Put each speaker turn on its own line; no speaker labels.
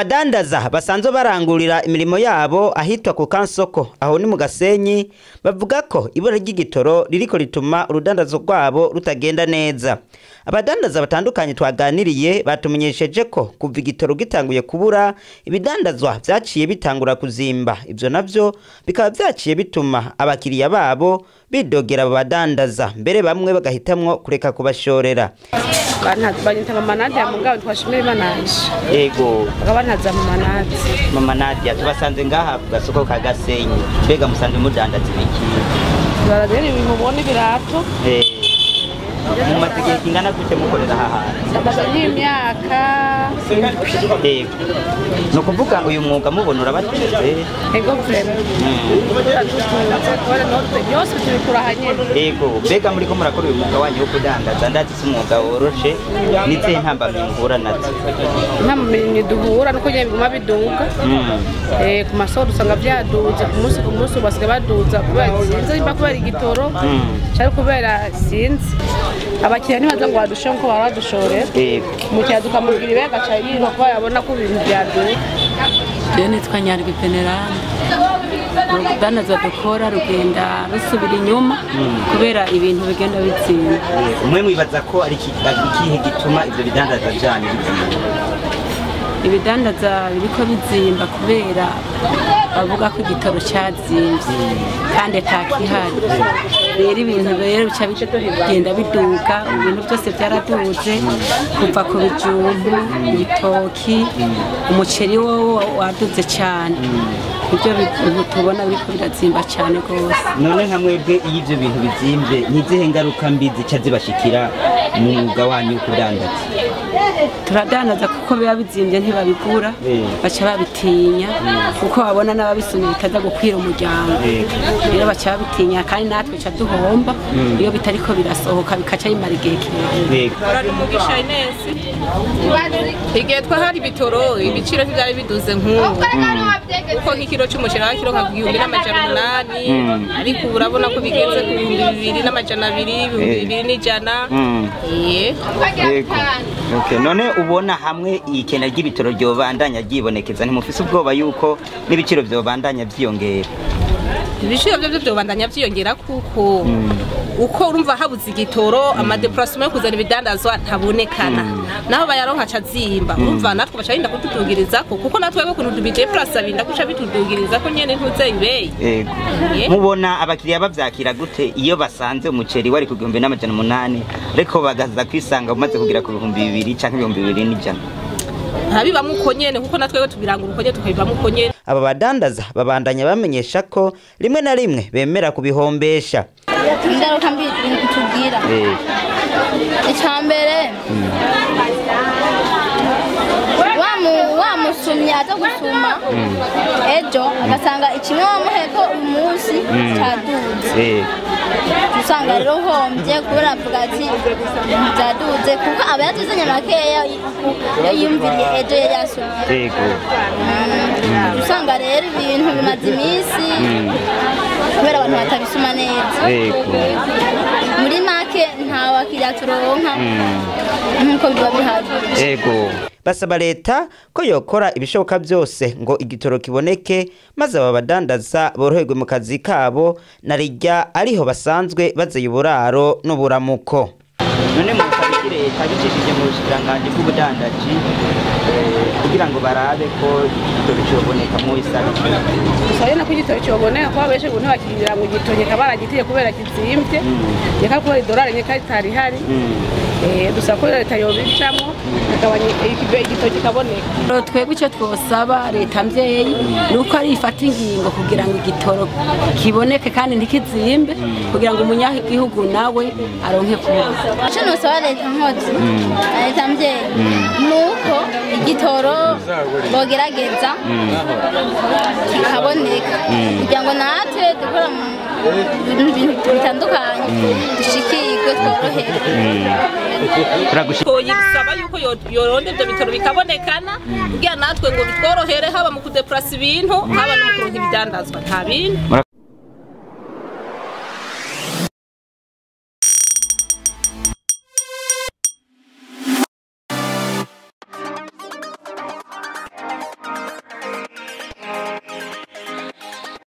Abadandaza basanzwe barangurira imirimo yabo ahitwa ku Kansoko aho ni mu Gasenyi bavuga ko ibura ry'igitoro ririko rituma urudandazo rwabo rutagenda neza. Abadandaza batandukanye twaganiriye batumenyesheje ko kuva igitoro gitanguye kubura ibidandazwa vyaciye bitangura kuzimba, ivyo navyo bikaba vyaciye bituma abakiriya babo bidogera abo badandaza, mbere bamwe bagahitamwo kureka kubashorera.
Banyita Mama Nadia mugabo twashimira Imana.
Yego.
Abantaza Mama Nadia.
Mama Nadia tubasanze ngaha ku gasoko ka Gasenyi. Mbega musanze mudandaza ibiki?
Baraderi bimubone birato.
Mumaze igihe kingana gute mukorera aha hantu?
Amaze nk'imyaka.
Yego. No kuvuga ngo uyu mwuga mubona urabateze?
Ego vrema. Byose tubikurahanye.
Yego. Mbega muri ko murakora uyu mwuga wanyu wo kudandaza ndazi si umwuga woroshe nitse ntambamye muhura nazo.
Ntambamye duhura nuko nyine biguma biduga. Ku masoro usanga byaduze ku munsi basiga baduza kubera sinzi imba kubera igitoro. Cyari kubera sinzi. Abakiriya ntibaza ngo badushe nko baradushorera. Umukiriya tukamubwira ibe agaca yiruka kuba yabona ko ibintu byaduka.
Je nitwa Nyarwi Veneranda. Urudandaza dukora rugenda rusubira inyuma kubera ibintu bigenda bitsinda.
Umwe mwibaza ko ari ikihe gituma ivyo bidandaza byanyu bizimba?
Ibidandaza biriko bizimba kubera bavuga ko igitoro cyazimvye kandi atakihari. Rero ibintu rero bica bigenda biduka, ibintu byose byaraduze kuva ku bijumbu, ibitoki, umuceri wo waduze cyane. Ibyo bintu tubona biriko birazimba cyane gose.
None nka mwebwe iyo ivyo bintu bizimvye nizihe ngaruka mbi zica zibashikira mu mwuga wanyu kudandaza?
Turadandaza kuko biba bizimvye ntibabigura, baca babitinya kuko babona n'ababisumye bitaza gukwira umuryango. Rero baca babitinya kandi natwe ca duhomba iyo bitariko birasohoka bikaca bimara igihe kirekire.
Umugisha Ines igihe twahari bitoro ibiciro ntivyari biduze nk'ubu kuko nk'ikiro c'umuceri kiro nka 2,800 ariko urabona ko bigenze ku 2,200 2,100.
Okay, none ubona hamwe ikena ry'ibitoro ryobandanya ryibonekeza ntimufise ubwoba yuko n'ibiciro vyobandanya vyiyongera?
Ibiciro byo byobandanya vyiyongera kuko uko urumva habuze igitoro amadeplacement yo kuzana ibidandazwa ntabonekana naho bayaronka cazimba urumva natwe bacarinda kutudugiriza kuko natwe bwo kuntu tubideplace binda kuca bitudugiriza ko nyene ntuze ibeye.
Mubona abakiriya bavyakira gute iyo basanze umuceri wari ku 1,800 ariko bagaza kwisanga umaze kugira ku 2,000 canke 2,100?
Habibamwe uko nyene kuko natwe tubirangura uko nyene tukabibamwe uko nyene.
Aba badandaza babandanya bamenyesha ko rimwe na rimwe bemera kubihombesha.
Ingaruka mbi tugira. Icyambere wamusumya aza gusuma ejo agasanga ikimwe wamuheko umunsi cyaduze. Usanga rero hombye kubera avuga ati byaduze kuko aba yatuzanye makeya yumviriye ejo yari yasumye. Usanga rero ibintu bimaze iminsi kubera abantu batabisuma neza. Muri make nta wakiriya turonka nkuko biba bihagije.
Basaba leta ko yokora ibishoboka byose ngo igitoro kiboneke maze aba badandaza boroherwe mu kazi kabo na rijya ariho basanzwe bazeye uburaro n'uburamuko. None mu kabikire leta bicishije mu bushikiranganje bw'ubudandaji kugira ngo barabe ko igitoro cyoboneka mu isaha.
Usabye na kugitoro cyoboneka ko abeshe ngo ntibakirira mu gitonyeka baragitiye kubera kizimvye. Yeka ko $1 nyeka itari hari. Dusaba ko leta yobicamo akabanye igitoro kikaboneka.
Twebwe icyo twosaba leta mvyeyi nuko ari ifata ingingo kugira ngo igitoro kiboneke kandi ntikizimbe kugira ngo umunyagihugu nawe aronke kuba.
Cyo nosaba leta nkozi leta mvyeyi nuko igitoro bogerageza kikaboneka kugira ngo natwe dukora mu bintu bitandukanye dushikirwe tworohere.
Yisaba yuko yoronde ibyo bitoro bikabonekana kugira natwe ngo bitworohere haba mu kudeplace ibintu haba no mu kuronka ibidandazwa nta bintu.